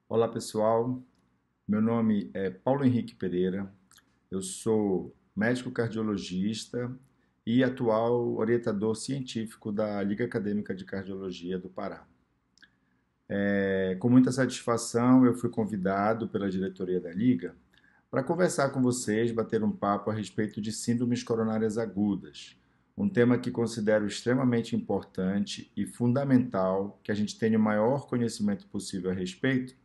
Olá pessoal, meu nome é Paulo Henrique Pereira, eu sou médico cardiologista e atual orientador científico da Liga Acadêmica de Cardiologia do Pará. Com muita satisfação, eu fui convidado pela diretoria da Liga para conversar com vocês, bater um papo a respeito de síndromes coronárias agudas, um tema que considero extremamente importante e fundamental que a gente tenha o maior conhecimento possível a respeito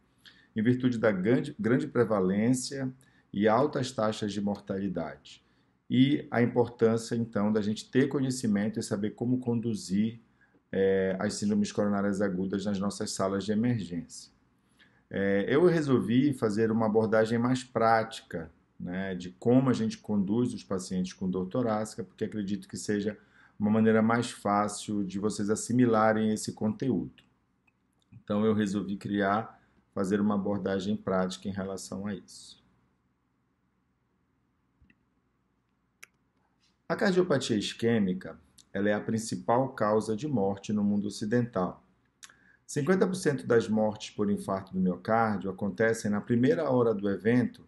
em virtude da grande prevalência e altas taxas de mortalidade. E a importância, então, da gente ter conhecimento e saber como conduzir as síndromes coronárias agudas nas nossas salas de emergência. Eu resolvi fazer uma abordagem mais prática, né, de como a gente conduz os pacientes com dor torácica, porque acredito que seja uma maneira mais fácil de vocês assimilarem esse conteúdo. Então eu resolvi fazer uma abordagem prática em relação a isso. A cardiopatia isquêmica, ela é a principal causa de morte no mundo ocidental. 50% das mortes por infarto do miocárdio acontecem na primeira hora do evento,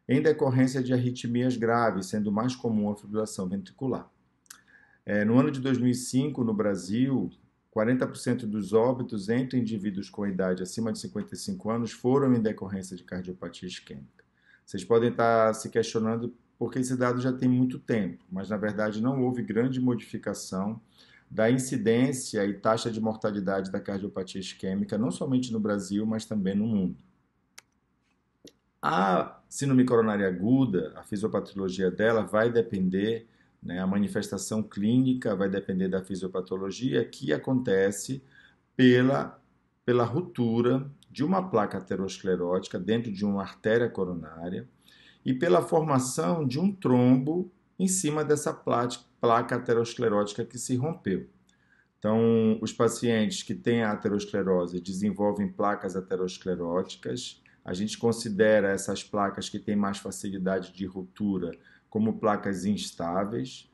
em decorrência de arritmias graves, sendo mais comum a fibrilação ventricular. No ano de 2005, no Brasil, 40% dos óbitos entre indivíduos com idade acima de 55 anos foram em decorrência de cardiopatia isquêmica. Vocês podem estar se questionando porque esse dado já tem muito tempo, mas na verdade não houve grande modificação da incidência e taxa de mortalidade da cardiopatia isquêmica, não somente no Brasil, mas também no mundo. A síndrome coronária aguda, a fisiopatologia dela vai depender, né, a manifestação clínica vai depender da fisiopatologia que acontece pela ruptura de uma placa aterosclerótica dentro de uma artéria coronária e pela formação de um trombo em cima dessa placa aterosclerótica que se rompeu. Então, os pacientes que têm a aterosclerose desenvolvem placas ateroscleróticas. A gente considera essas placas que têm mais facilidade de ruptura como placas instáveis.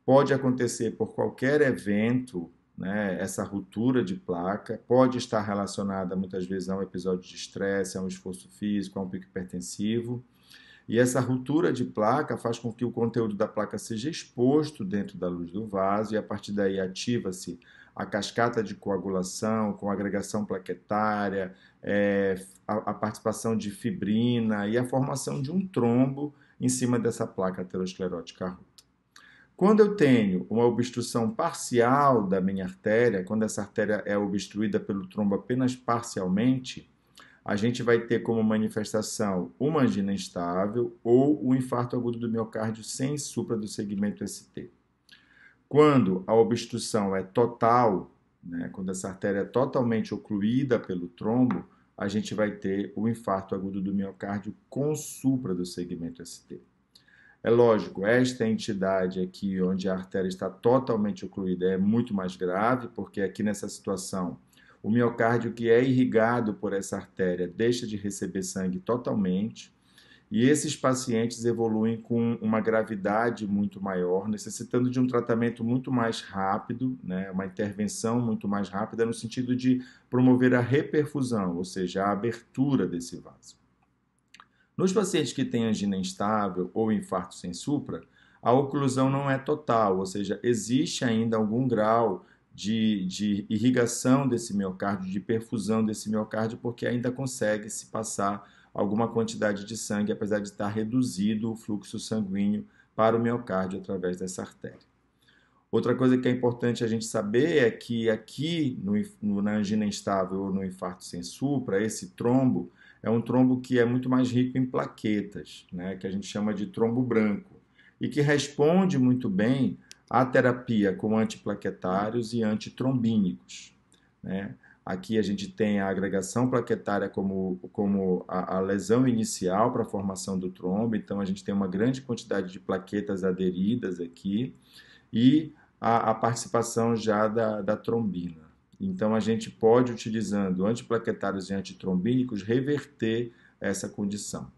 Pode acontecer por qualquer evento, né, essa ruptura de placa, pode estar relacionada muitas vezes a um episódio de estresse, a um esforço físico, a um pico hipertensivo. E essa ruptura de placa faz com que o conteúdo da placa seja exposto dentro da luz do vaso e a partir daí ativa-se a cascata de coagulação com agregação plaquetária, a participação de fibrina e a formação de um trombo em cima dessa placa aterosclerótica rota. Quando eu tenho uma obstrução parcial da minha artéria, quando essa artéria é obstruída pelo trombo apenas parcialmente, a gente vai ter como manifestação uma angina instável ou o infarto agudo do miocárdio sem supra do segmento ST. Quando a obstrução é total, né, quando essa artéria é totalmente ocluída pelo trombo, a gente vai ter o infarto agudo do miocárdio com supra do segmento ST. É lógico, esta entidade aqui, onde a artéria está totalmente ocluída, é muito mais grave, porque aqui nessa situação o miocárdio que é irrigado por essa artéria deixa de receber sangue totalmente e esses pacientes evoluem com uma gravidade muito maior, necessitando de um tratamento muito mais rápido, né, uma intervenção muito mais rápida no sentido de promover a reperfusão, ou seja, a abertura desse vaso. Nos pacientes que têm angina instável ou infarto sem supra, a oclusão não é total, ou seja, existe ainda algum grau de irrigação desse miocárdio, de perfusão desse miocárdio, porque ainda consegue se passar alguma quantidade de sangue, apesar de estar reduzido o fluxo sanguíneo para o miocárdio através dessa artéria. Outra coisa que é importante a gente saber é que aqui na angina instável ou no infarto sem supra, esse trombo é um trombo que é muito mais rico em plaquetas, né, que a gente chama de trombo branco, e que responde muito bem à terapia com antiplaquetários e antitrombínicos, né? Aqui a gente tem a agregação plaquetária como a lesão inicial para a formação do trombo, então a gente tem uma grande quantidade de plaquetas aderidas aqui e a participação já da trombina. Então a gente pode, utilizando antiplaquetários e antitrombínicos, reverter essa condição.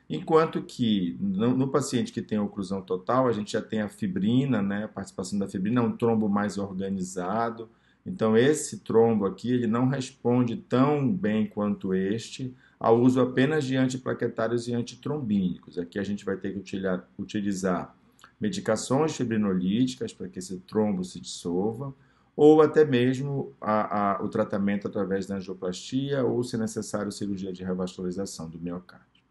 Enquanto que no paciente que tem oclusão total, a gente já tem a fibrina, né, a participação da fibrina, um trombo mais organizado, Então, esse trombo aqui, ele não responde tão bem quanto este ao uso apenas de antiplaquetários e antitrombínicos. Aqui a gente vai ter que utilizar medicações fibrinolíticas para que esse trombo se dissolva, ou até mesmo o tratamento através da angioplastia ou, se necessário, cirurgia de revascularização do miocárdio.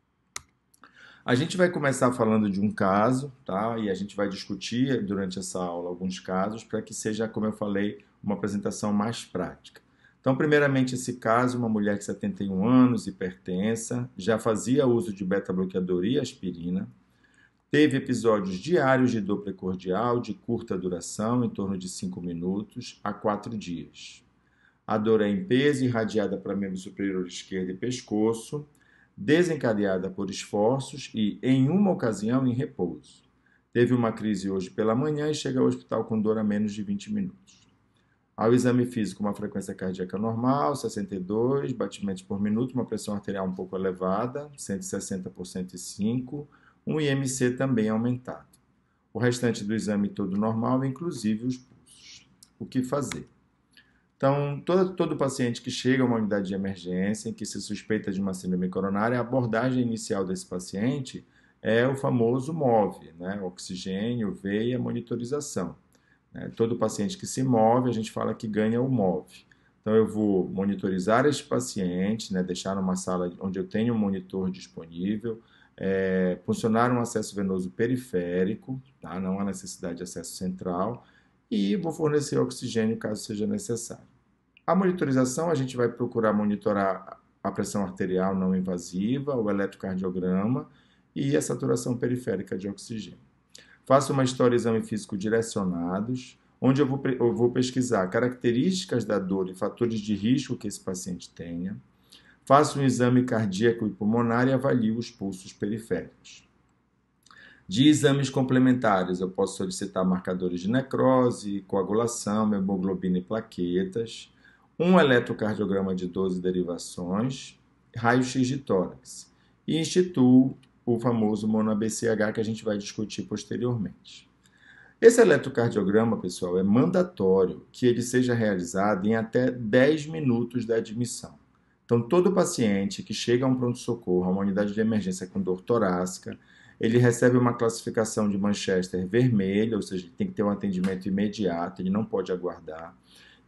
A gente vai começar falando de um caso, tá? E a gente vai discutir durante essa aula alguns casos para que seja, como eu falei, uma apresentação mais prática. Então, primeiramente, esse caso, uma mulher de 71 anos, hipertensa, já fazia uso de beta-bloqueador e aspirina, teve episódios diários de dor precordial de curta duração, em torno de 5 minutos, a 4 dias. A dor é em peso, irradiada para membro superior esquerdo e pescoço, desencadeada por esforços e, em uma ocasião, em repouso. Teve uma crise hoje pela manhã e chega ao hospital com dor a menos de 20 minutos. Ao exame físico, uma frequência cardíaca normal, 62 batimentos por minuto, uma pressão arterial um pouco elevada, 160 por 105, um IMC também aumentado. O restante do exame todo normal, inclusive os pulsos. O que fazer? Então, todo paciente que chega a uma unidade de emergência, em que se suspeita de uma síndrome coronária, a abordagem inicial desse paciente é o famoso MOVE, né? Oxigênio, veia, monitorização. Todo paciente que se move, a gente fala que ganha o MOVE. Então, eu vou monitorizar esse paciente, né? Deixar numa sala onde eu tenho um monitor disponível, funcionar um acesso venoso periférico, tá? Não há necessidade de acesso central, e vou fornecer oxigênio caso seja necessário. A monitorização, a gente vai procurar monitorar a pressão arterial não invasiva, o eletrocardiograma e a saturação periférica de oxigênio. Faço uma história e exame físico direcionados, onde eu vou pesquisar características da dor e fatores de risco que esse paciente tenha. Faço um exame cardíaco e pulmonar e avalio os pulsos periféricos. De exames complementares, eu posso solicitar marcadores de necrose, coagulação, hemoglobina e plaquetas, um eletrocardiograma de 12 derivações, raio-x de tórax. E instituo o famoso mono-ABCH que a gente vai discutir posteriormente. Esse eletrocardiograma, pessoal, é mandatório que ele seja realizado em até 10 minutos da admissão. Então, todo paciente que chega a um pronto-socorro, a uma unidade de emergência com dor torácica, ele recebe uma classificação de Manchester vermelha, ou seja, ele tem que ter um atendimento imediato, ele não pode aguardar.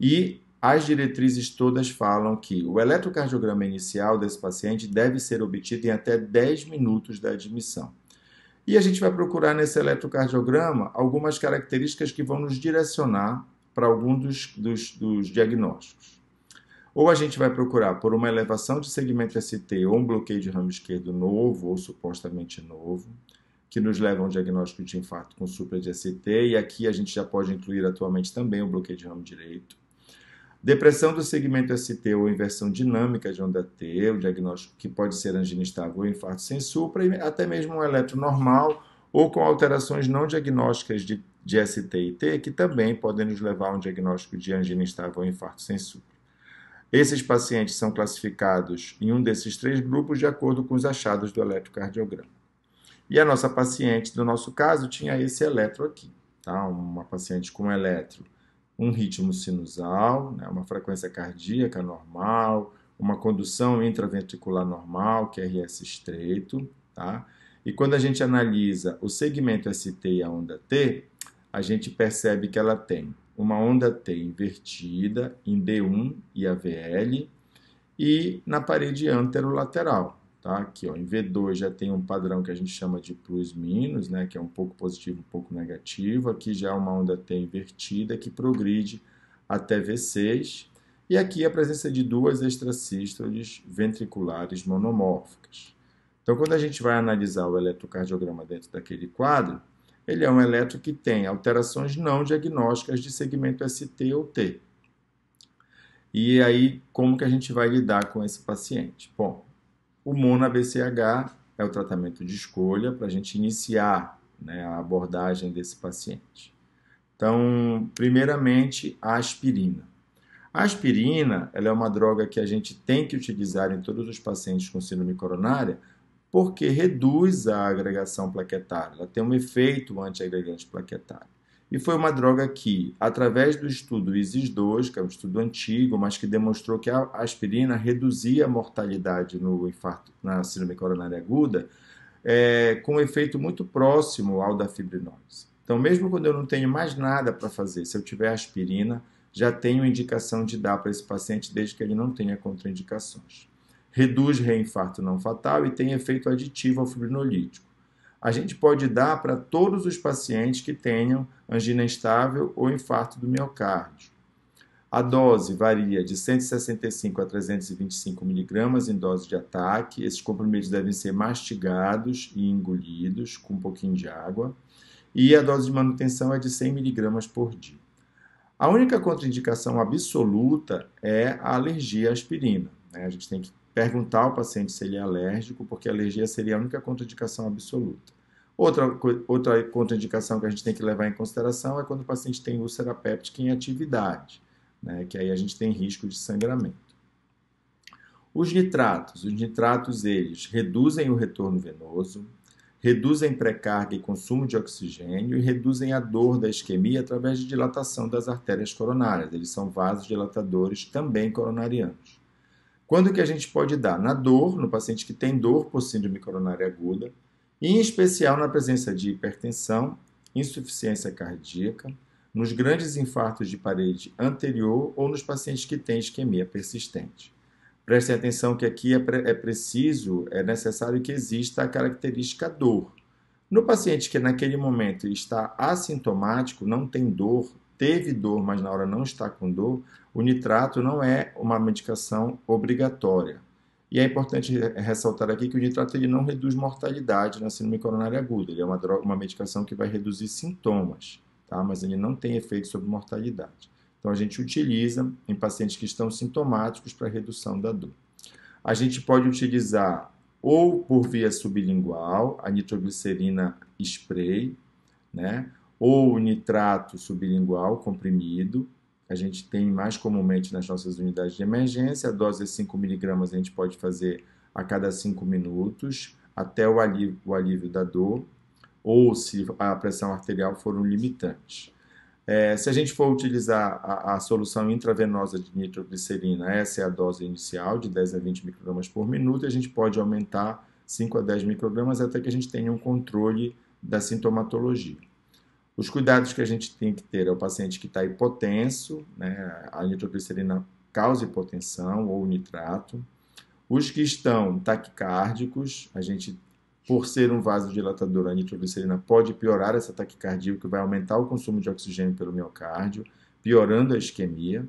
E as diretrizes todas falam que o eletrocardiograma inicial desse paciente deve ser obtido em até 10 minutos da admissão. E a gente vai procurar nesse eletrocardiograma algumas características que vão nos direcionar para algum dos diagnósticos. Ou a gente vai procurar por uma elevação de segmento ST ou um bloqueio de ramo esquerdo novo ou supostamente novo, que nos leva a um diagnóstico de infarto com supra de ST, e aqui a gente já pode incluir atualmente também o bloqueio de ramo direito. Depressão do segmento ST ou inversão dinâmica de onda T, o diagnóstico que pode ser angina estável ou infarto sem supra, e até mesmo um eletro normal ou com alterações não diagnósticas de ST e T, que também podem nos levar a um diagnóstico de angina estável ou infarto sem supra. Esses pacientes são classificados em um desses 3 grupos de acordo com os achados do eletrocardiograma. E a nossa paciente, do nosso caso, tinha esse eletro aqui, tá? Uma paciente com eletro, um ritmo sinusal, né? Uma frequência cardíaca normal, uma condução intraventricular normal, QRS estreito, tá? E quando a gente analisa o segmento ST e a onda T, a gente percebe que ela tem uma onda T invertida em D1 e AVL e na parede anterolateral. Tá? Aqui, ó, em V2 já tem um padrão que a gente chama de plus-minus, né, que é um pouco positivo, um pouco negativo. Aqui já é uma onda T invertida que progride até V6. E aqui a presença de 2 extrasístoles ventriculares monomórficas. Então, quando a gente vai analisar o eletrocardiograma dentro daquele quadro, ele é um eletro que tem alterações não diagnósticas de segmento ST ou T. E aí, como que a gente vai lidar com esse paciente? Bom, o mono-ABCH é o tratamento de escolha para a gente iniciar, né, a abordagem desse paciente. Então, primeiramente, a aspirina. A aspirina, ela é uma droga que a gente tem que utilizar em todos os pacientes com síndrome coronária porque reduz a agregação plaquetária, ela tem um efeito antiagregante plaquetário. E foi uma droga que, através do estudo ISIS-2, que é um estudo antigo, mas que demonstrou que a aspirina reduzia a mortalidade no infarto, na síndrome coronária aguda, com um efeito muito próximo ao da fibrinose. Então, mesmo quando eu não tenho mais nada para fazer, se eu tiver aspirina, já tenho indicação de dar para esse paciente desde que ele não tenha contraindicações. Reduz reinfarto não fatal e tem efeito aditivo ao fibrinolítico. A gente pode dar para todos os pacientes que tenham angina instável ou infarto do miocárdio. A dose varia de 165 a 325 miligramas em dose de ataque. Esses comprimidos devem ser mastigados e engolidos com um pouquinho de água. E a dose de manutenção é de 100 miligramas por dia. A única contraindicação absoluta é a alergia à aspirina. A gente tem que perguntar ao paciente se ele é alérgico, porque a alergia seria a única contraindicação absoluta. Outra contraindicação que a gente tem que levar em consideração é quando o paciente tem úlcera péptica em atividade, que aí a gente tem risco de sangramento. Os nitratos eles reduzem o retorno venoso, reduzem pré-carga e consumo de oxigênio e reduzem a dor da isquemia através de dilatação das artérias coronárias. Eles são vasodilatadores também coronarianos. Quando que a gente pode dar? Na dor, no paciente que tem dor por síndrome coronária aguda, e em especial na presença de hipertensão, insuficiência cardíaca, nos grandes infartos de parede anterior ou nos pacientes que têm isquemia persistente. Prestem atenção que aqui é necessário que exista a característica dor. No paciente que naquele momento está assintomático, não tem dor, teve dor, mas na hora não está com dor, o nitrato não é uma medicação obrigatória. E é importante ressaltar aqui que o nitrato ele não reduz mortalidade na síndrome coronária aguda. Ele é uma medicação que vai reduzir sintomas, tá? Mas ele não tem efeito sobre mortalidade. Então, a gente utiliza em pacientes que estão sintomáticos para redução da dor. A gente pode utilizar ou por via sublingual, a nitroglicerina spray, ou o nitrato sublingual comprimido. A gente tem mais comumente nas nossas unidades de emergência. A dose é 5 miligramas, a gente pode fazer a cada 5 minutos, até o alívio da dor, ou se a pressão arterial for um limitante. Se a gente for utilizar a solução intravenosa de nitroglicerina, essa é a dose inicial, de 10 a 20 microgramas por minuto, e a gente pode aumentar 5 a 10 microgramas até que a gente tenha um controle da sintomatologia. Os cuidados que a gente tem que ter é o paciente que está hipotenso, a nitroglicerina causa hipotensão ou nitrato. Os que estão taquicárdicos, a gente, por ser um vasodilatador, a nitroglicerina pode piorar essa taquicardia, o que vai aumentar o consumo de oxigênio pelo miocárdio, piorando a isquemia.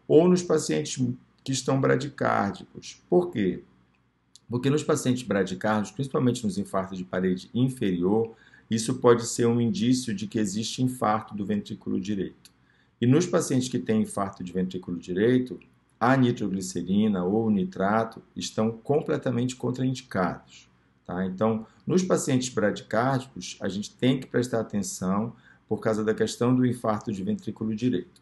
Ou nos pacientes que estão bradicárdicos. Por quê? Porque nos pacientes bradicárdicos, principalmente nos infartos de parede inferior, isso pode ser um indício de que existe infarto do ventrículo direito. E nos pacientes que têm infarto de ventrículo direito, a nitroglicerina ou o nitrato estão completamente contraindicados. Tá? Então, nos pacientes bradicárdicos, a gente tem que prestar atenção por causa da questão do infarto de ventrículo direito.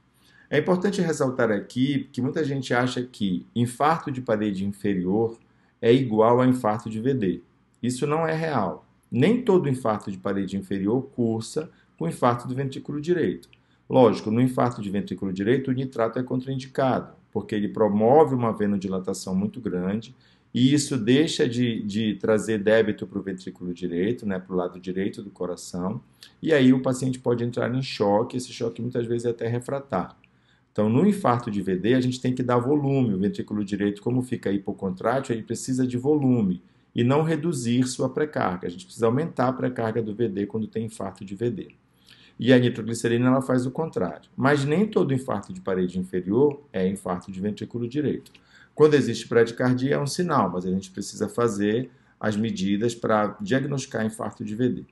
É importante ressaltar aqui que muita gente acha que infarto de parede inferior é igual a infarto de VD. Isso não é real. Nem todo infarto de parede inferior cursa com infarto do ventrículo direito. Lógico, no infarto de ventrículo direito, o nitrato é contraindicado, porque ele promove uma venodilatação muito grande e isso deixa de trazer débito para o ventrículo direito, para o lado direito do coração, e aí o paciente pode entrar em choque, esse choque muitas vezes é até refratário. Então, no infarto de VD, a gente tem que dar volume. O ventrículo direito, como fica hipocontrátil, ele precisa de volume e não reduzir sua pré-carga. A gente precisa aumentar a pré-carga do VD quando tem infarto de VD. E a nitroglicerina ela faz o contrário. Mas nem todo infarto de parede inferior é infarto de ventrículo direito. Quando existe bradicardia é um sinal, mas a gente precisa fazer as medidas para diagnosticar infarto de VD.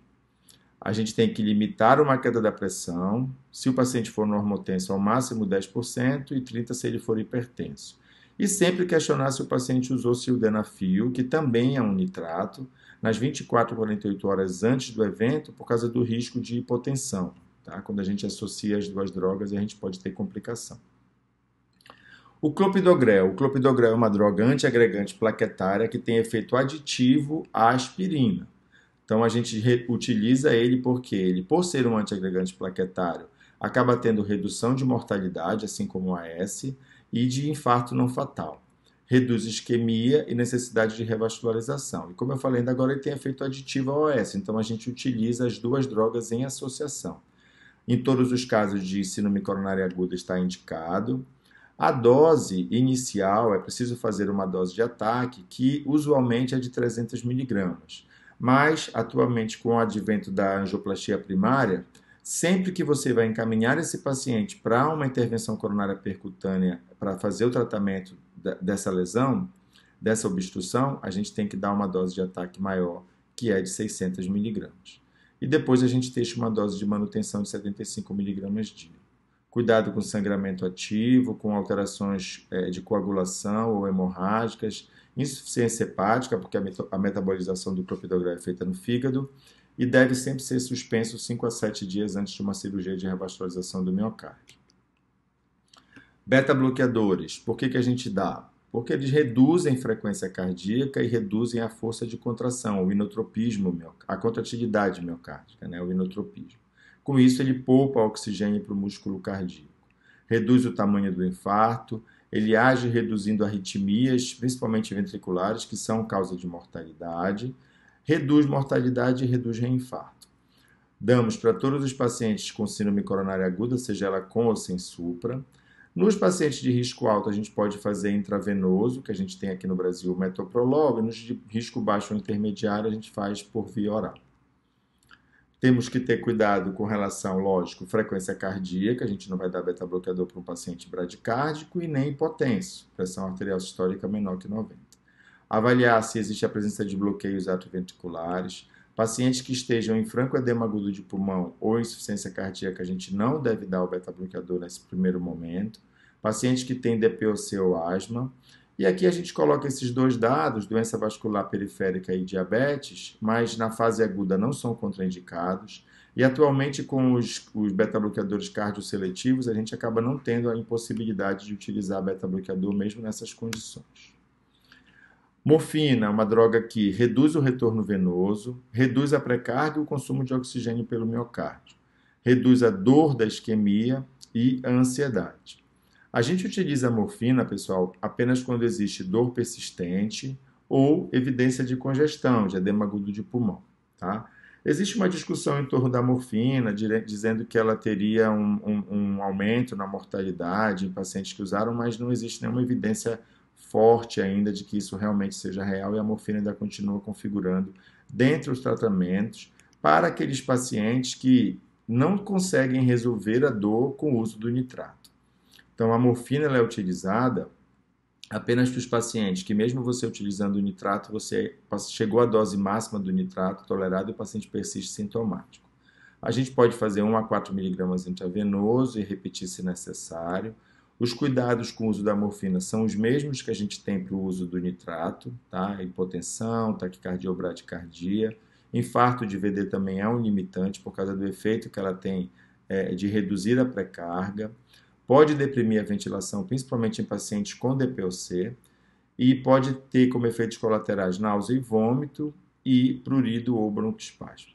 A gente tem que limitar uma queda da pressão, se o paciente for normotenso, ao máximo 10% e 30% se ele for hipertenso. E sempre questionar se o paciente usou sildenafil, que também é um nitrato, nas 24 a 48 horas antes do evento, por causa do risco de hipotensão. Tá? Quando a gente associa as duas drogas, a gente pode ter complicação. O clopidogrel. O clopidogrel é uma droga antiagregante plaquetária que tem efeito aditivo à aspirina. Então a gente utiliza ele porque ele, por ser um antiagregante plaquetário, acaba tendo redução de mortalidade, assim como o AS, e de infarto não fatal. Reduz isquemia e necessidade de revascularização. E como eu falei ainda agora, ele tem efeito aditivo ao OS, então a gente utiliza as duas drogas em associação. Em todos os casos de síndrome coronária aguda está indicado. A dose inicial, é preciso fazer uma dose de ataque, que usualmente é de 300 miligramas. Mas, atualmente, com o advento da angioplastia primária, sempre que você vai encaminhar esse paciente para uma intervenção coronária percutânea para fazer o tratamento dessa lesão, dessa obstrução, a gente tem que dar uma dose de ataque maior, que é de 600 miligramas. E depois a gente deixa uma dose de manutenção de 75 miligramas dia. Cuidado com sangramento ativo, com alterações de coagulação ou hemorrágicas, insuficiência hepática, porque a metabolização do clopidogrel é feita no fígado, e deve sempre ser suspenso 5 a 7 dias antes de uma cirurgia de revascularização do miocárdio. Beta-bloqueadores, por que a gente dá? Porque eles reduzem a frequência cardíaca e reduzem a força de contração, o inotropismo, a contratividade miocárdica, né? O inotropismo. Com isso, ele poupa oxigênio para o músculo cardíaco. Reduz o tamanho do infarto, ele age reduzindo arritmias, principalmente ventriculares, que são causa de mortalidade, reduz mortalidade e reduz reinfarto. Damos para todos os pacientes com síndrome coronária aguda, seja ela com ou sem supra. Nos pacientes de risco alto, a gente pode fazer intravenoso, que a gente tem aqui no Brasil o metoprolol, e nos de risco baixo ou intermediário, a gente faz por via oral. Temos que ter cuidado com relação, lógico, frequência cardíaca, a gente não vai dar beta-bloqueador para um paciente bradicárdico e nem hipotenso, pressão arterial sistólica menor que 90. Avaliar se existe a presença de bloqueios atrioventriculares. Pacientes que estejam em franco edema agudo de pulmão ou insuficiência cardíaca, a gente não deve dar o beta-bloqueador nesse primeiro momento. Pacientes que têm DPOC ou asma. E aqui a gente coloca esses dois dados, doença vascular periférica e diabetes, mas na fase aguda não são contraindicados. E atualmente com os beta-bloqueadores cardioseletivos, a gente acaba não tendo a impossibilidade de utilizar beta-bloqueador mesmo nessas condições. Morfina é uma droga que reduz o retorno venoso, reduz a pré-carga e o consumo de oxigênio pelo miocárdio, reduz a dor da isquemia e a ansiedade. A gente utiliza a morfina, pessoal, apenas quando existe dor persistente ou evidência de congestão, de edema agudo de pulmão, tá? Existe uma discussão em torno da morfina, dizendo que ela teria um aumento na mortalidade em pacientes que usaram, mas não existe nenhuma evidência forte ainda de que isso realmente seja real e a morfina ainda continua configurando dentre os tratamentos para aqueles pacientes que não conseguem resolver a dor com o uso do nitrato. Então, a morfina ela é utilizada apenas para os pacientes que, mesmo você utilizando o nitrato, você chegou à dose máxima do nitrato tolerado e o paciente persiste sintomático. A gente pode fazer 1 a 4 miligramas intravenoso e repetir se necessário. Os cuidados com o uso da morfina são os mesmos que a gente tem para o uso do nitrato, tá? Hipotensão, taquicardia ou bradicardia. Infarto de VD também é um limitante por causa do efeito que ela tem de reduzir a pré-carga. Pode deprimir a ventilação, principalmente em pacientes com DPOC, e pode ter como efeitos colaterais náusea e vômito e prurido ou broncoespasmo.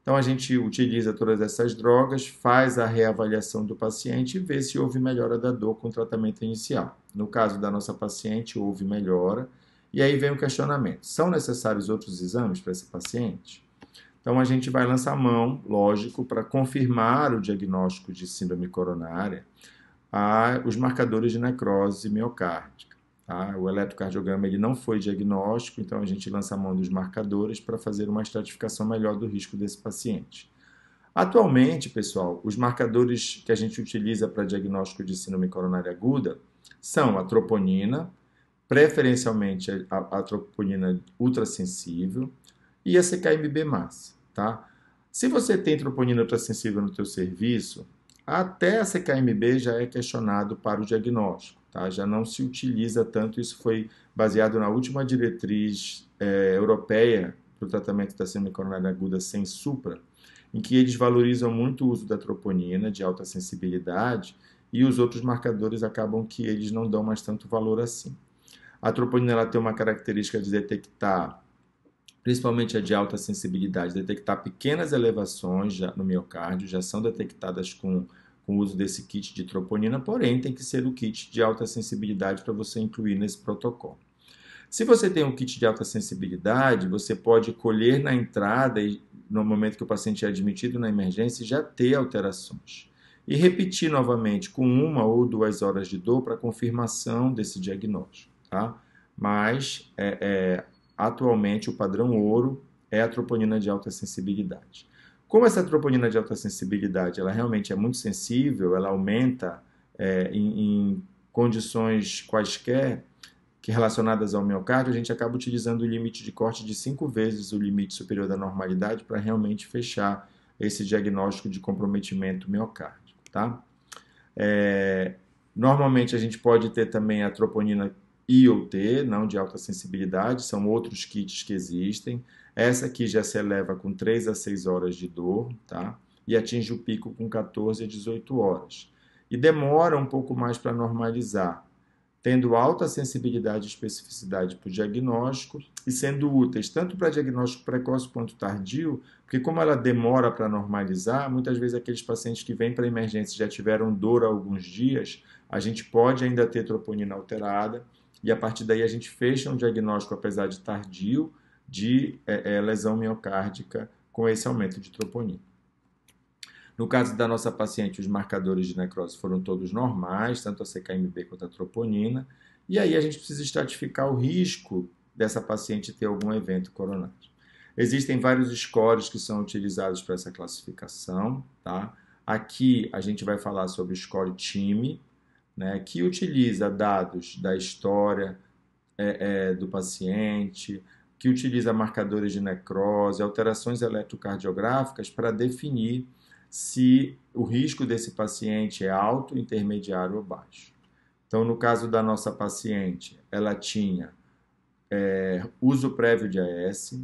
Então, a gente utiliza todas essas drogas, faz a reavaliação do paciente e vê se houve melhora da dor com o tratamento inicial. No caso da nossa paciente, houve melhora. E aí vem o questionamento. São necessários outros exames para esse paciente? Então, a gente vai lançar mão, lógico, para confirmar o diagnóstico de síndrome coronária, os marcadores de necrose miocárdica. Tá? O eletrocardiograma ele não foi diagnóstico, então a gente lança a mão dos marcadores para fazer uma estratificação melhor do risco desse paciente. Atualmente, pessoal, os marcadores que a gente utiliza para diagnóstico de síndrome coronária aguda são a troponina, preferencialmente a troponina ultrassensível e a CKMB-massa. Tá? Se você tem troponina ultrassensível no teu serviço, até a CKMB já é questionado para o diagnóstico, tá? Já não se utiliza tanto, isso foi baseado na última diretriz europeia para o tratamento da síndrome coronária aguda sem supra, em que eles valorizam muito o uso da troponina de alta sensibilidade e os outros marcadores acabam que eles não dão mais tanto valor assim. A troponina ela tem uma característica de detectar principalmente a de alta sensibilidade, detectar pequenas elevações no miocárdio, já são detectadas com o uso desse kit de troponina, porém tem que ser o kit de alta sensibilidade para você incluir nesse protocolo. Se você tem um kit de alta sensibilidade, você pode colher na entrada e no momento que o paciente é admitido na emergência já ter alterações. E repetir novamente com 1 ou 2 horas de dor para confirmação desse diagnóstico. Tá? Mas, atualmente, o padrão ouro é a troponina de alta sensibilidade. Como essa troponina de alta sensibilidade ela realmente é muito sensível, ela aumenta em condições quaisquer, que relacionadas ao miocárdio, a gente acaba utilizando o limite de corte de 5 vezes o limite superior da normalidade para realmente fechar esse diagnóstico de comprometimento miocárdico, tá? Normalmente a gente pode ter também a troponina I ou T, não de alta sensibilidade, são outros kits que existem. Essa aqui já se eleva com 3 a 6 horas de dor, tá? E atinge o pico com 14 a 18 horas. E demora um pouco mais para normalizar, tendo alta sensibilidade e especificidade para o diagnóstico e sendo úteis tanto para diagnóstico precoce quanto tardio, porque como ela demora para normalizar, muitas vezes aqueles pacientes que vêm para a emergência já tiveram dor há alguns dias, a gente pode ainda ter troponina alterada e a partir daí a gente fecha um diagnóstico, apesar de tardio, de lesão miocárdica com esse aumento de troponina. No caso da nossa paciente, os marcadores de necrose foram todos normais, tanto a CKMB quanto a troponina, e aí a gente precisa estratificar o risco dessa paciente ter algum evento coronário. Existem vários scores que são utilizados para essa classificação, tá? Aqui a gente vai falar sobre o score TIMI, né, que utiliza dados da história do paciente, que utiliza marcadores de necrose, alterações eletrocardiográficas para definir se o risco desse paciente é alto, intermediário ou baixo. Então, no caso da nossa paciente, ela tinha uso prévio de AS,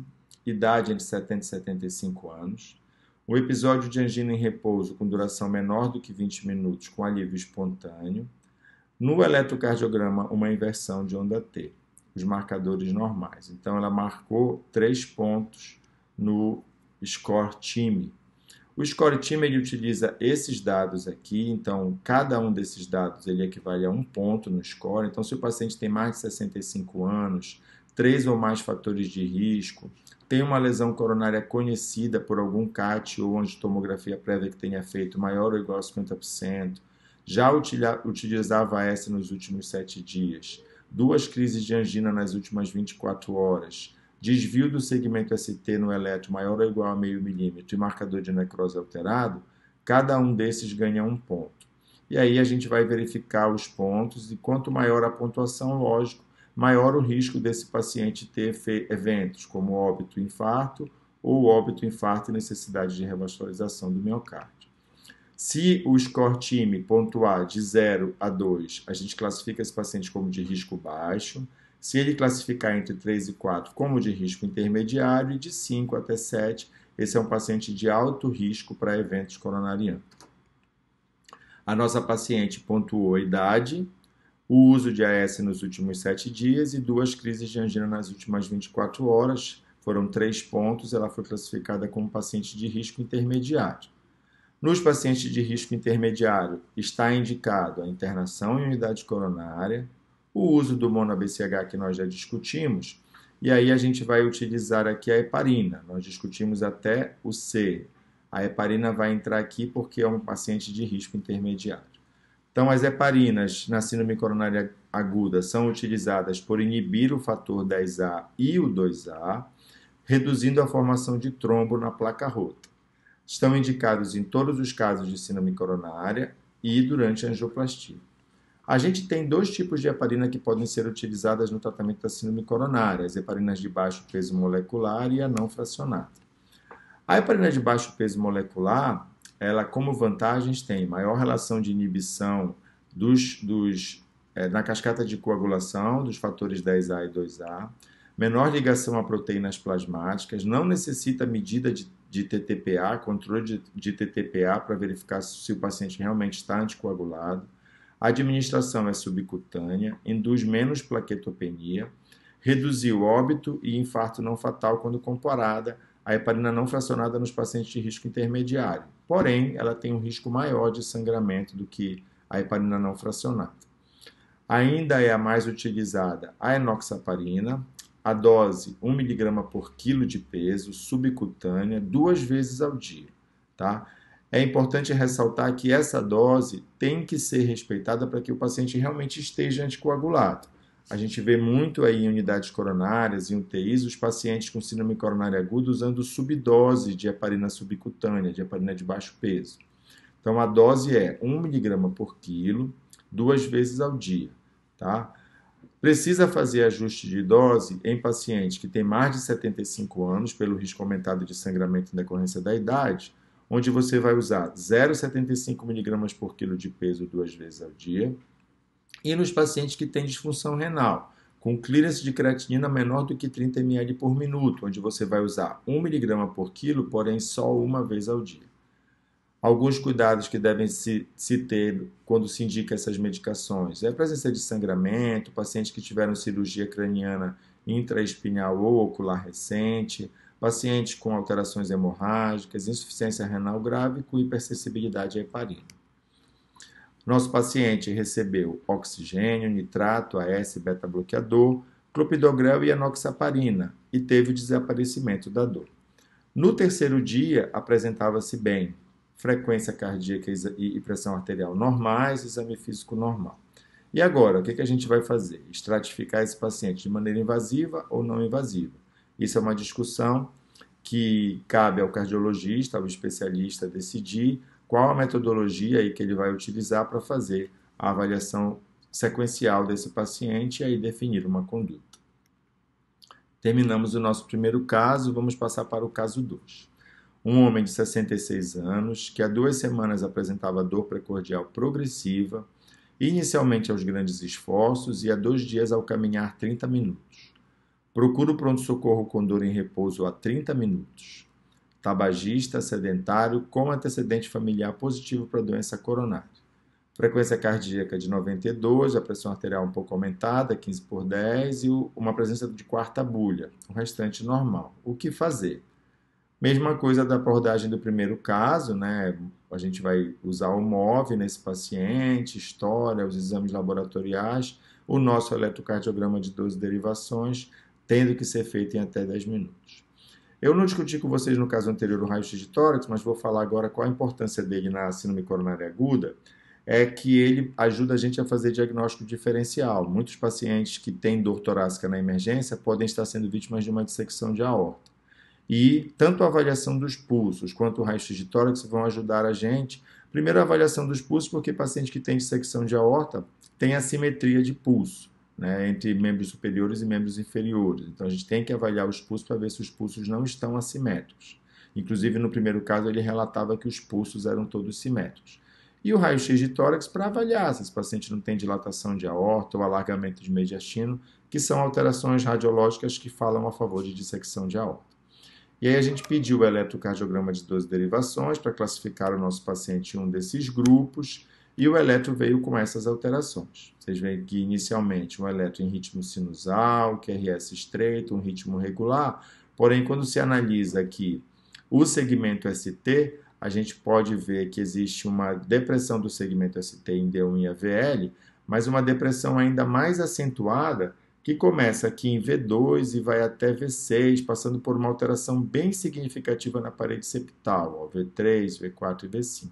idade entre 70 e 75 anos, um episódio de angina em repouso com duração menor do que 20 minutos, com alívio espontâneo, no eletrocardiograma, uma inversão de onda T, os marcadores normais. Então, ela marcou 3 pontos no score TIMI. O score TIMI ele utiliza esses dados aqui, então cada um desses dados ele equivale a 1 ponto no score. Então, se o paciente tem mais de 65 anos, 3 ou mais fatores de risco, tem uma lesão coronária conhecida por algum CAT ou angiotomografia prévia que tenha feito maior ou igual a 50%, já utilizava AS nos últimos 7 dias, 2 crises de angina nas últimas 24 horas, desvio do segmento ST no eletro maior ou igual a meio milímetro e marcador de necrose alterado, cada um desses ganha 1 ponto. E aí a gente vai verificar os pontos e quanto maior a pontuação, lógico, maior o risco desse paciente ter eventos como óbito, infarto ou óbito, infarto e necessidade de revascularização do miocárdio. Se o score TIMI pontuar de 0 a 2, a gente classifica esse paciente como de risco baixo. Se ele classificar entre 3 e 4 como de risco intermediário e de 5 até 7, esse é um paciente de alto risco para eventos coronarianos. A nossa paciente pontuou idade, o uso de AS nos últimos 7 dias e 2 crises de angina nas últimas 24 horas. Foram 3 pontos, ela foi classificada como paciente de risco intermediário. Nos pacientes de risco intermediário, está indicado a internação em unidade coronária, o uso do mono-ABCH que nós já discutimos, e aí a gente vai utilizar aqui a heparina. Nós discutimos até o C. A heparina vai entrar aqui porque é um paciente de risco intermediário. Então, as heparinas na síndrome coronária aguda são utilizadas por inibir o fator 10A e o 2A, reduzindo a formação de trombo na placa rota. Estão indicados em todos os casos de síndrome coronária e durante a angioplastia. A gente tem 2 tipos de heparina que podem ser utilizadas no tratamento da síndrome coronária, as heparinas de baixo peso molecular e a não fracionada. A heparina de baixo peso molecular, ela como vantagens tem maior relação de inibição na cascata de coagulação dos fatores 10A e 2A, menor ligação a proteínas plasmáticas, não necessita medida de TTPA, controle de TTPA para verificar se o paciente realmente está anticoagulado. A administração é subcutânea, induz menos plaquetopenia, reduziu óbito e infarto não fatal quando comparada à heparina não fracionada nos pacientes de risco intermediário. Porém, ela tem um risco maior de sangramento do que a heparina não fracionada. Ainda é a mais utilizada a enoxaparina, a dose 1 mg por quilo de peso, subcutânea, 2 vezes ao dia. Tá? É importante ressaltar que essa dose tem que ser respeitada para que o paciente realmente esteja anticoagulado. A gente vê muito aí em unidades coronárias e UTIs os pacientes com síndrome coronária aguda usando subdose de heparina subcutânea, de heparina de baixo peso. Então a dose é 1 mg por quilo, 2 vezes ao dia. Tá? Precisa fazer ajuste de dose em pacientes que têm mais de 75 anos, pelo risco aumentado de sangramento em decorrência da idade, onde você vai usar 0,75 mg por quilo de peso 2 vezes ao dia, e nos pacientes que têm disfunção renal, com clearance de creatinina menor do que 30 ml por minuto, onde você vai usar 1 mg por quilo, porém só uma vez ao dia. Alguns cuidados que devem se ter quando se indica essas medicações é a presença de sangramento, pacientes que tiveram cirurgia craniana intraespinhal ou ocular recente, pacientes com alterações hemorrágicas, insuficiência renal grave com hipersensibilidade à heparina. Nosso paciente recebeu oxigênio, nitrato, AS, beta-bloqueador, clopidogrel e enoxaparina e teve o desaparecimento da dor. No terceiro dia, apresentava-se bem, frequência cardíaca e pressão arterial normais, exame físico normal. E agora, o que a gente vai fazer? Estratificar esse paciente de maneira invasiva ou não invasiva? Isso é uma discussão que cabe ao cardiologista, ao especialista, decidir qual a metodologia aí que ele vai utilizar para fazer a avaliação sequencial desse paciente e aí definir uma conduta. Terminamos o nosso primeiro caso, vamos passar para o caso 2. Um homem de 66 anos que há 2 semanas apresentava dor precordial progressiva, inicialmente aos grandes esforços e há 2 dias ao caminhar 30 minutos. Procura o pronto-socorro com dor em repouso há 30 minutos. Tabagista, sedentário, com antecedente familiar positivo para doença coronária. Frequência cardíaca de 92, a pressão arterial um pouco aumentada, 15/10 e uma presença de quarta bulha, o restante normal. O que fazer? Mesma coisa da abordagem do primeiro caso, né? A gente vai usar o MOV nesse paciente, história, os exames laboratoriais, o nosso eletrocardiograma de 12 derivações, tendo que ser feito em até 10 minutos. Eu não discuti com vocês no caso anterior o raio-x de tórax, mas vou falar agora qual a importância dele na síndrome coronária aguda, é que ele ajuda a gente a fazer diagnóstico diferencial. Muitos pacientes que têm dor torácica na emergência podem estar sendo vítimas de uma dissecção de aorta. E tanto a avaliação dos pulsos quanto o raio-x de tórax vão ajudar a gente. Primeiro, a avaliação dos pulsos, porque paciente que tem dissecção de aorta tem assimetria de pulso, né, entre membros superiores e membros inferiores. Então, a gente tem que avaliar os pulsos para ver se os pulsos não estão assimétricos. Inclusive, no primeiro caso, ele relatava que os pulsos eram todos simétricos. E o raio-x de tórax para avaliar se esse paciente não tem dilatação de aorta ou alargamento de mediastino, que são alterações radiológicas que falam a favor de dissecção de aorta. E aí a gente pediu o eletrocardiograma de 12 derivações para classificar o nosso paciente em um desses grupos e o eletro veio com essas alterações. Vocês veem que inicialmente um eletro em ritmo sinusal, QRS estreito, um ritmo regular, porém quando se analisa aqui o segmento ST, a gente pode ver que existe uma depressão do segmento ST em D1 e AVL, mas uma depressão ainda mais acentuada que começa aqui em V2 e vai até V6, passando por uma alteração bem significativa na parede septal, ó, V3, V4 e V5.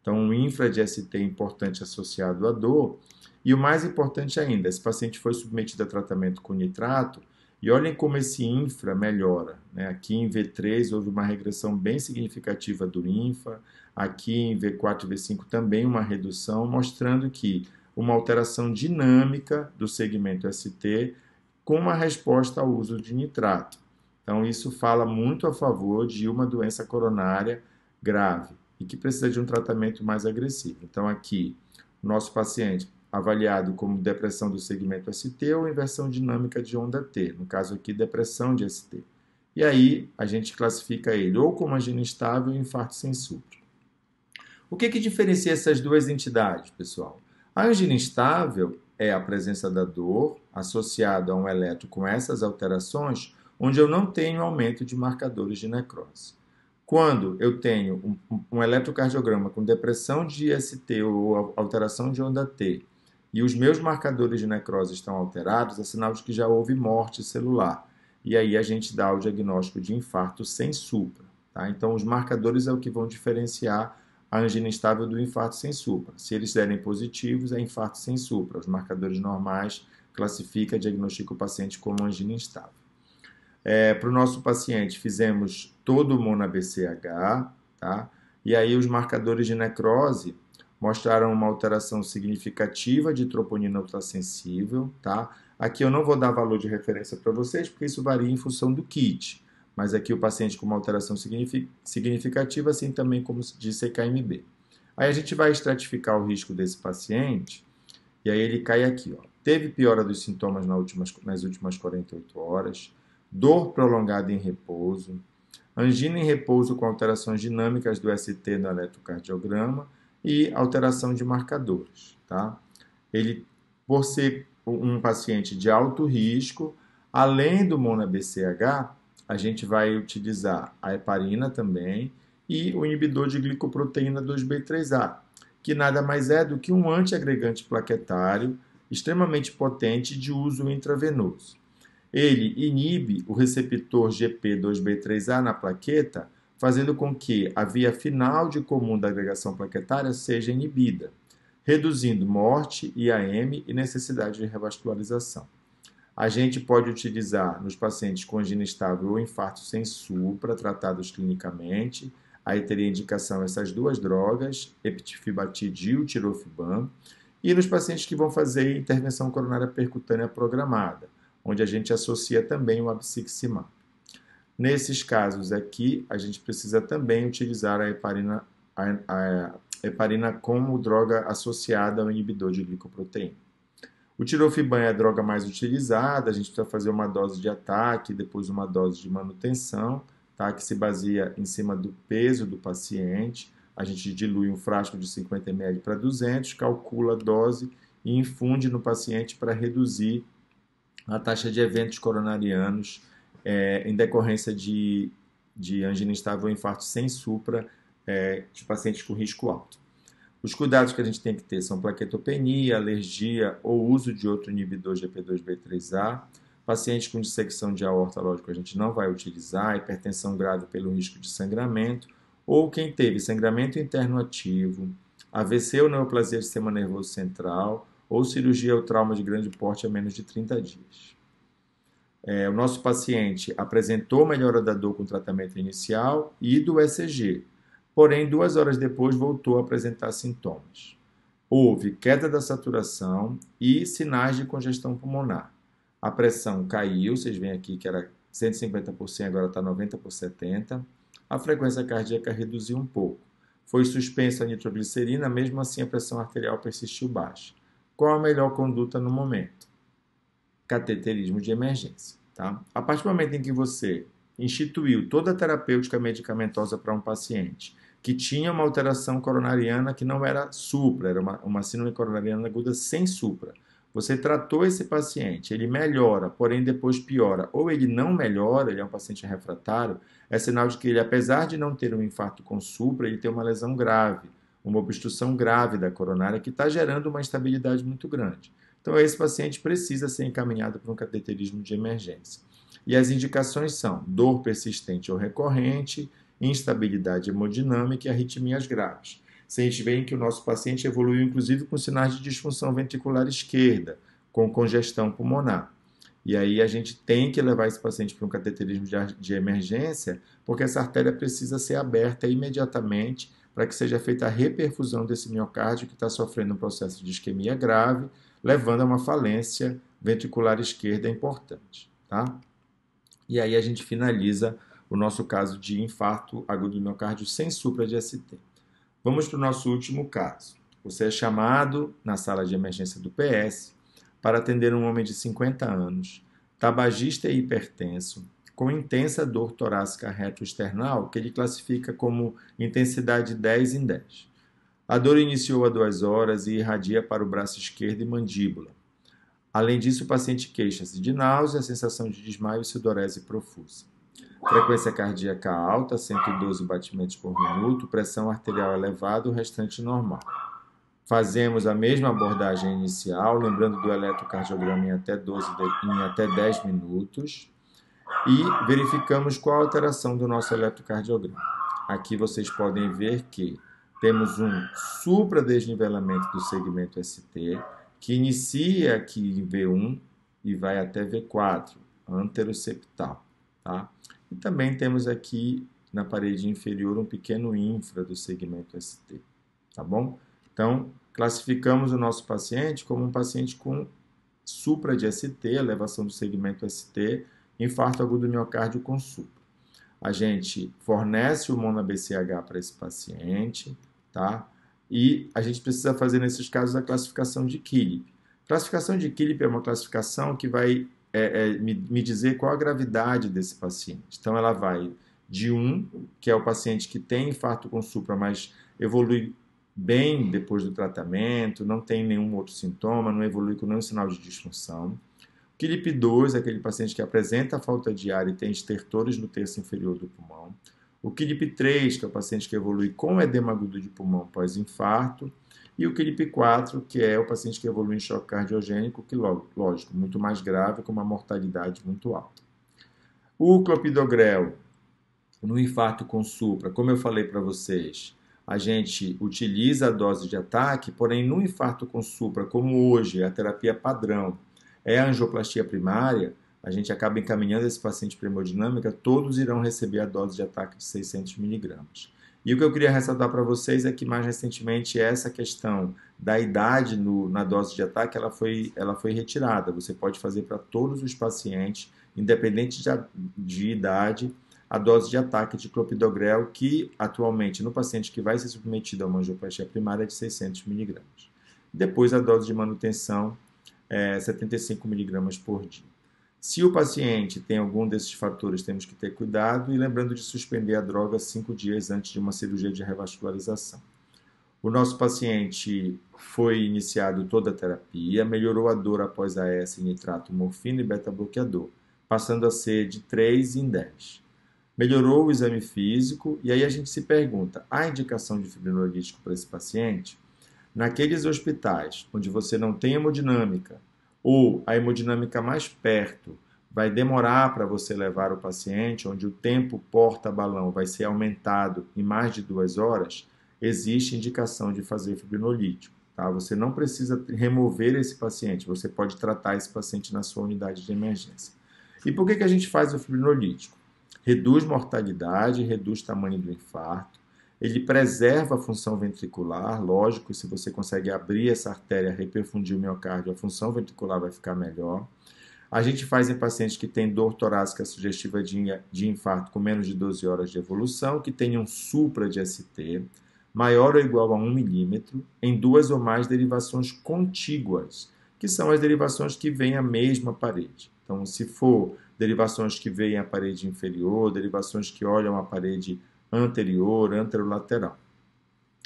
Então, um infra de ST importante associado à dor. E o mais importante ainda, esse paciente foi submetido a tratamento com nitrato e olhem como esse infra melhora, né? Aqui em V3 houve uma regressão bem significativa do infra, aqui em V4 e V5 também uma redução, mostrando que uma alteração dinâmica do segmento ST com uma resposta ao uso de nitrato. Então, isso fala muito a favor de uma doença coronária grave e que precisa de um tratamento mais agressivo. Então, aqui, o nosso paciente avaliado como depressão do segmento ST ou inversão dinâmica de onda T, no caso aqui, depressão de ST. E aí, a gente classifica ele ou como angina instável ou infarto sem supra. O que diferencia essas duas entidades, pessoal? A angina instável é a presença da dor associada a um eletro com essas alterações, onde eu não tenho aumento de marcadores de necrose. Quando eu tenho um eletrocardiograma com depressão de IST ou alteração de onda T e os meus marcadores de necrose estão alterados, é sinal de que já houve morte celular. E aí a gente dá o diagnóstico de infarto sem supra. Tá? Então, os marcadores é o que vão diferenciar a angina instável do infarto sem supra. Se eles derem positivos, é infarto sem supra. Os marcadores normais classifica e diagnostica o paciente como angina instável. Para o nosso paciente, fizemos todo o MONA-BCH, tá? E aí os marcadores de necrose mostraram uma alteração significativa de troponina ultrassensível, tá? Aqui eu não vou dar valor de referência para vocês, porque isso varia em função do kit, mas aqui o paciente com uma alteração significativa, assim também como de CKMB. Aí a gente vai estratificar o risco desse paciente, e aí ele cai aqui, ó. Teve piora dos sintomas nas últimas 48 horas, dor prolongada em repouso, angina em repouso com alterações dinâmicas do ST no eletrocardiograma e alteração de marcadores. Tá? Ele, por ser um paciente de alto risco, além do MONA-BCH, a gente vai utilizar a heparina também e o inibidor de glicoproteína 2B3A, que nada mais é do que um antiagregante plaquetário extremamente potente de uso intravenoso. Ele inibe o receptor GP2B3A na plaqueta, fazendo com que a via final de comum da agregação plaquetária seja inibida, reduzindo morte, IAM e necessidade de revascularização. A gente pode utilizar nos pacientes com angina instável ou infarto sem supra, tratados clinicamente. Aí teria indicação essas duas drogas, eptifibatide e o tirofiban. E nos pacientes que vão fazer intervenção coronária percutânea programada, onde a gente associa também o abciximab. Nesses casos aqui, a gente precisa também utilizar a heparina como droga associada ao inibidor de glicoproteína. O tirofiban é a droga mais utilizada, a gente precisa fazer uma dose de ataque, depois uma dose de manutenção, tá? Que se baseia em cima do peso do paciente. A gente dilui um frasco de 50 ml para 200, calcula a dose e infunde no paciente para reduzir a taxa de eventos coronarianos em decorrência de angina instável ou infarto sem supra de pacientes com risco alto. Os cuidados que a gente tem que ter são plaquetopenia, alergia ou uso de outro inibidor GP2B3A. Pacientes com dissecção de aorta, lógico, a gente não vai utilizar, hipertensão grave pelo risco de sangramento, ou quem teve sangramento interno ativo, AVC ou neoplasia do sistema nervoso central, ou cirurgia ou trauma de grande porte a menos de 30 dias. O nosso paciente apresentou melhora da dor com o tratamento inicial e do ECG, porém 2 horas depois voltou a apresentar sintomas. Houve queda da saturação e sinais de congestão pulmonar. A pressão caiu, vocês veem aqui que era 150 por 100, agora está 90 por 70. A frequência cardíaca reduziu um pouco. Foi suspensa a nitroglicerina, mesmo assim a pressão arterial persistiu baixa. Qual a melhor conduta no momento? Cateterismo de emergência. Tá? A partir do momento em que você instituiu toda a terapêutica medicamentosa para um paciente que tinha uma alteração coronariana que não era supra, era uma síndrome coronariana aguda sem supra, você tratou esse paciente, ele melhora, porém depois piora, ou ele não melhora, ele é um paciente refratário, é sinal de que ele, apesar de não ter um infarto com supra, ele tem uma lesão grave, uma obstrução grave da coronária que está gerando uma instabilidade muito grande. Então, esse paciente precisa ser encaminhado para um cateterismo de emergência. E as indicações são dor persistente ou recorrente, instabilidade hemodinâmica e arritmias graves. Vocês veem que o nosso paciente evoluiu, inclusive, com sinais de disfunção ventricular esquerda, com congestão pulmonar. E aí a gente tem que levar esse paciente para um cateterismo de emergência, porque essa artéria precisa ser aberta imediatamente para que seja feita a reperfusão desse miocárdio que está sofrendo um processo de isquemia grave, levando a uma falência ventricular esquerda importante. Tá? E aí a gente finaliza o nosso caso de infarto agudo do miocárdio sem supra de ST. Vamos para o nosso último caso. Você é chamado na sala de emergência do PS para atender um homem de 50 anos, tabagista e hipertenso, com intensa dor torácica retroesternal, que ele classifica como intensidade 10 em 10. A dor iniciou há 2 horas e irradia para o braço esquerdo e mandíbula. Além disso, o paciente queixa-se de náusea, sensação de desmaio e sudorese profusa. Frequência cardíaca alta, 112 batimentos por minuto, pressão arterial elevada, o restante normal. Fazemos a mesma abordagem inicial, lembrando do eletrocardiograma em até 10 minutos e verificamos qual a alteração do nosso eletrocardiograma. Aqui vocês podem ver que temos um supradesnivelamento do segmento ST, que inicia aqui em V1 e vai até V4, anteroseptal. Tá? E também temos aqui na parede inferior um pequeno infra do segmento ST. Tá bom? Então, classificamos o nosso paciente como um paciente com supra de ST, elevação do segmento ST, infarto agudo do miocárdio com supra. A gente fornece o MONA-BCH para esse paciente, tá? E a gente precisa fazer, nesses casos, a classificação de Killip. Classificação de Killip é uma classificação que vai me dizer qual a gravidade desse paciente. Então, ela vai de 1, que é o paciente que tem infarto com supra, mas evolui bem depois do tratamento, não tem nenhum outro sintoma, não evolui com nenhum sinal de disfunção. Killip 2 é aquele paciente que apresenta falta de ar e tem estertores no terço inferior do pulmão. O Killip 3, que é o paciente que evolui com edema agudo de pulmão pós-infarto. E o Killip 4, que é o paciente que evolui em choque cardiogênico, que, lógico, muito mais grave, com uma mortalidade muito alta. O clopidogrel, no infarto com supra, como eu falei para vocês, a gente utiliza a dose de ataque, porém no infarto com supra, como hoje a terapia padrão é a angioplastia primária, a gente acaba encaminhando esse paciente para hemodinâmica, todos irão receber a dose de ataque de 600 mg. E o que eu queria ressaltar para vocês é que mais recentemente essa questão da idade na dose de ataque, ela foi retirada. Você pode fazer para todos os pacientes, independente de idade, a dose de ataque de clopidogrel, que atualmente no paciente que vai ser submetido a uma angioplastia primária é de 600 mg. Depois a dose de manutenção é 75 mg por dia. Se o paciente tem algum desses fatores, temos que ter cuidado e lembrando de suspender a droga 5 dias antes de uma cirurgia de revascularização. O nosso paciente foi iniciado toda a terapia, melhorou a dor após AS, nitrato, morfina e beta-bloqueador, passando a ser de 3 em 10. Melhorou o exame físico e aí a gente se pergunta, há indicação de fibrinolítico para esse paciente? Naqueles hospitais onde você não tem hemodinâmica ou a hemodinâmica mais perto vai demorar para você levar o paciente, onde o tempo porta-balão vai ser aumentado em mais de 2 horas, existe indicação de fazer fibrinolítico. Tá? Você não precisa remover esse paciente, você pode tratar esse paciente na sua unidade de emergência. E por que a gente faz o fibrinolítico? Reduz mortalidade, reduz o tamanho do infarto, ele preserva a função ventricular, lógico, se você consegue abrir essa artéria, reperfundir o miocárdio, a função ventricular vai ficar melhor. A gente faz em pacientes que têm dor torácica sugestiva de infarto com menos de 12 horas de evolução, que tenham supra de ST, maior ou igual a 1 milímetro, em 2 ou mais derivações contíguas, que são as derivações que vêm à mesma parede. Então, se for derivações que vêm à parede inferior, derivações que olham a parede anterior, anterolateral.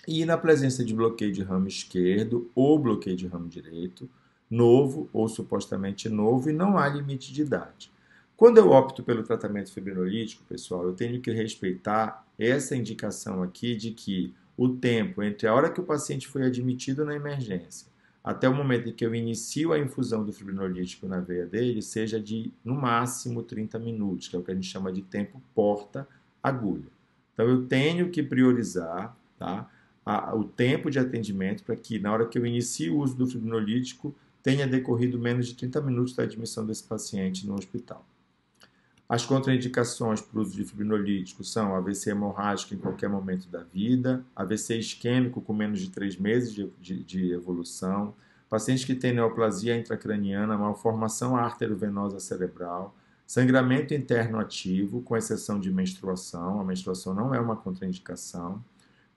E na presença de bloqueio de ramo esquerdo ou bloqueio de ramo direito, novo ou supostamente novo, e não há limite de idade. Quando eu opto pelo tratamento fibrinolítico, pessoal, eu tenho que respeitar essa indicação aqui de que o tempo entre a hora que o paciente foi admitido na emergência até o momento em que eu inicio a infusão do fibrinolítico na veia dele seja de, no máximo, 30 minutos, que é o que a gente chama de tempo porta-agulha. Então, eu tenho que priorizar, tá, o tempo de atendimento para que, na hora que eu inicio o uso do fibrinolítico, tenha decorrido menos de 30 minutos da admissão desse paciente no hospital. As contraindicações para o uso de fibrinolítico são AVC hemorrágico em qualquer momento da vida, AVC isquêmico com menos de 3 meses de evolução, pacientes que têm neoplasia intracraniana, malformação arteriovenosa cerebral, sangramento interno ativo, com exceção de menstruação, a menstruação não é uma contraindicação,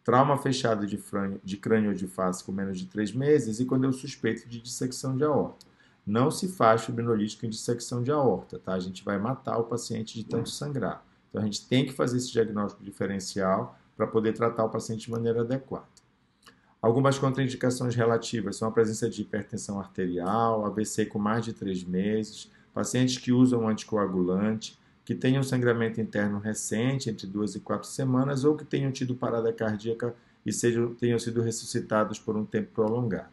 trauma fechado de crânio ou de face com menos de 3 meses e quando eu suspeito de dissecção de aorta. Não se faz fibrinolítico em dissecção de aorta, tá? A gente vai matar o paciente de tanto sangrar. Então, a gente tem que fazer esse diagnóstico diferencial para poder tratar o paciente de maneira adequada. Algumas contraindicações relativas são a presença de hipertensão arterial, AVC com mais de 3 meses, pacientes que usam anticoagulante, que tenham sangramento interno recente, entre 2 e 4 semanas, ou que tenham tido parada cardíaca e tenham sido ressuscitados por um tempo prolongado.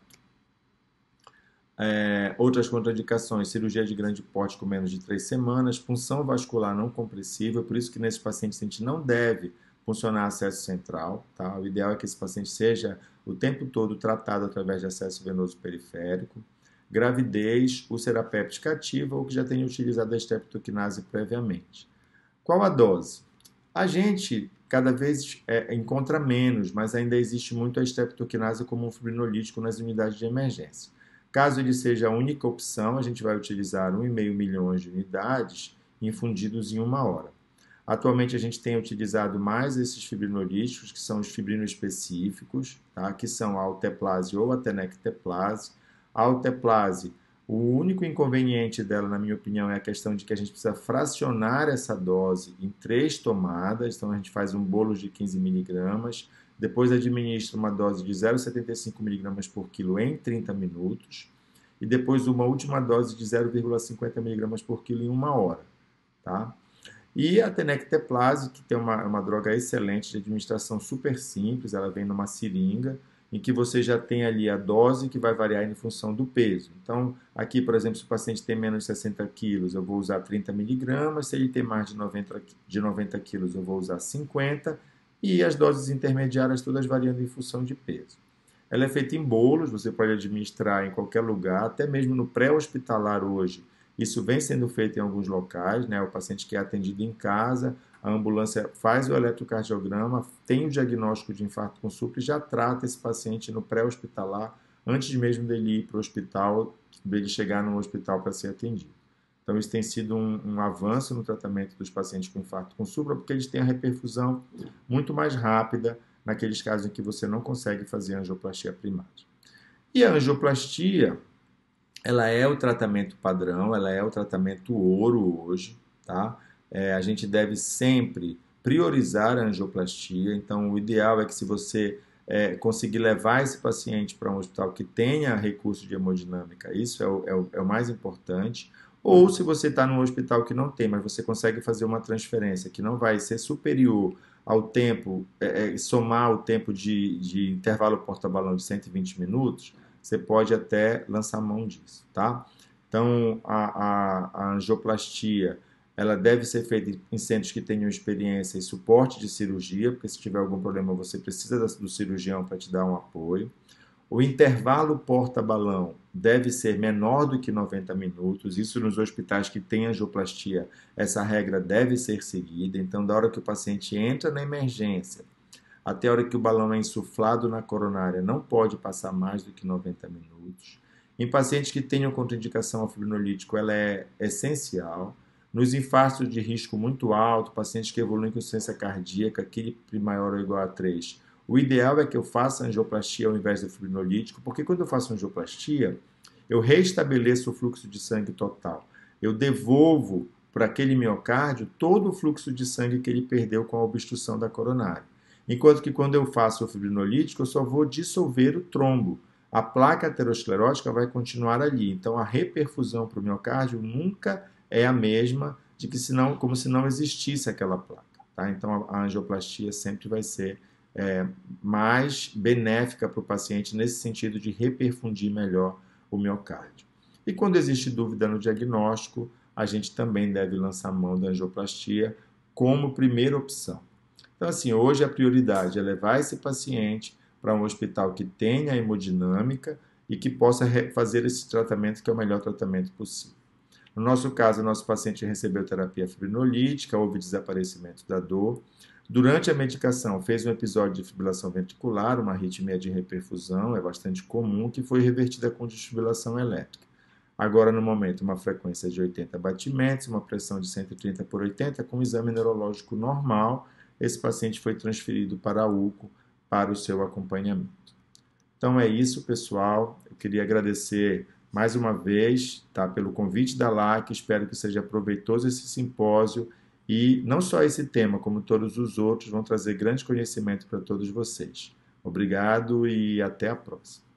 Outras contraindicações, cirurgia de grande porte com menos de 3 semanas, punção vascular não compressiva, por isso que nesses pacientes a gente não deve funcionar acesso central, tá? O ideal é que esse paciente seja o tempo todo tratado através de acesso venoso periférico. Gravidez, úlcera péptica ativa ou que já tenha utilizado a estreptoquinase previamente. Qual a dose? A gente cada vez encontra menos, mas ainda existe muito a estreptoquinase como um fibrinolítico nas unidades de emergência. Caso ele seja a única opção, a gente vai utilizar 1,5 milhões de unidades infundidos em 1 hora. Atualmente a gente tem utilizado mais esses fibrinolíticos, que são os fibrinoespecíficos, tá? Que são a alteplase ou a tenecteplase. A alteplase, o único inconveniente dela, na minha opinião, é a questão de que a gente precisa fracionar essa dose em 3 tomadas, então a gente faz um bolo de 15 miligramas, depois administra uma dose de 0,75 miligramas por quilo em 30 minutos, e depois uma última dose de 0,50 miligramas por quilo em 1 hora, tá? E a tenecteplase, que tem uma droga excelente de administração super simples, ela vem numa seringa, em que você já tem ali a dose que vai variar em função do peso. Então, aqui, por exemplo, se o paciente tem menos de 60 quilos, eu vou usar 30 miligramas, se ele tem mais de 90 quilos, eu vou usar 50, e as doses intermediárias todas variando em função de peso. Ela é feita em bolos, você pode administrar em qualquer lugar, até mesmo no pré-hospitalar hoje. Isso vem sendo feito em alguns locais, né? O paciente que é atendido em casa, a ambulância faz o eletrocardiograma, tem o diagnóstico de infarto com supra e já trata esse paciente no pré-hospitalar, antes mesmo dele ir para o hospital, dele chegar no hospital para ser atendido. Então, isso tem sido um avanço no tratamento dos pacientes com infarto com supra, porque eles têm a reperfusão muito mais rápida naqueles casos em que você não consegue fazer angioplastia primária. E a angioplastia, ela é o tratamento padrão, ela é o tratamento ouro hoje, tá? A gente deve sempre priorizar a angioplastia, então o ideal é que se você conseguir levar esse paciente para um hospital que tenha recurso de hemodinâmica, isso é o mais importante, ou se você está num hospital que não tem, mas você consegue fazer uma transferência que não vai ser superior ao tempo, somar o tempo de intervalo porta-balão de 120 minutos, você pode até lançar mão disso, tá? Então, a angioplastia, ela deve ser feita em centros que tenham experiência e suporte de cirurgia, porque se tiver algum problema, você precisa do cirurgião para te dar um apoio. O intervalo porta-balão deve ser menor do que 90 minutos, isso nos hospitais que têm angioplastia, essa regra deve ser seguida. Então, da hora que o paciente entra na emergência, até a hora que o balão é insuflado na coronária, não pode passar mais do que 90 minutos. Em pacientes que tenham contraindicação ao fibrinolítico, ela é essencial. Nos infartos de risco muito alto, pacientes que evoluem com insuficiência cardíaca, QILI maior ou igual a 3, o ideal é que eu faça angioplastia ao invés do fibrinolítico, porque quando eu faço angioplastia, eu restabeleço o fluxo de sangue total. Eu devolvo para aquele miocárdio todo o fluxo de sangue que ele perdeu com a obstrução da coronária. Enquanto que quando eu faço o fibrinolítico, eu só vou dissolver o trombo. A placa aterosclerótica vai continuar ali. Então, a reperfusão para o miocárdio nunca é a mesma de que como se não existisse aquela placa. Tá? Então, a angioplastia sempre vai ser mais benéfica para o paciente nesse sentido de reperfundir melhor o miocárdio. E quando existe dúvida no diagnóstico, a gente também deve lançar mão da angioplastia como primeira opção. Então, assim, hoje a prioridade é levar esse paciente para um hospital que tenha hemodinâmica e que possa fazer esse tratamento, que é o melhor tratamento possível. No nosso caso, o nosso paciente recebeu terapia fibrinolítica, houve desaparecimento da dor. Durante a medicação, fez um episódio de fibrilação ventricular, uma arritmia de reperfusão, é bastante comum, que foi revertida com desfibrilação elétrica. Agora, no momento, uma frequência de 80 batimentos, uma pressão de 130 por 80, com um exame neurológico normal. Esse paciente foi transferido para a UCO para o seu acompanhamento. Então é isso, pessoal. Eu queria agradecer mais uma vez, tá, pelo convite da LAC. Espero que seja proveitoso esse simpósio e não só esse tema, como todos os outros, vão trazer grande conhecimento para todos vocês. Obrigado e até a próxima.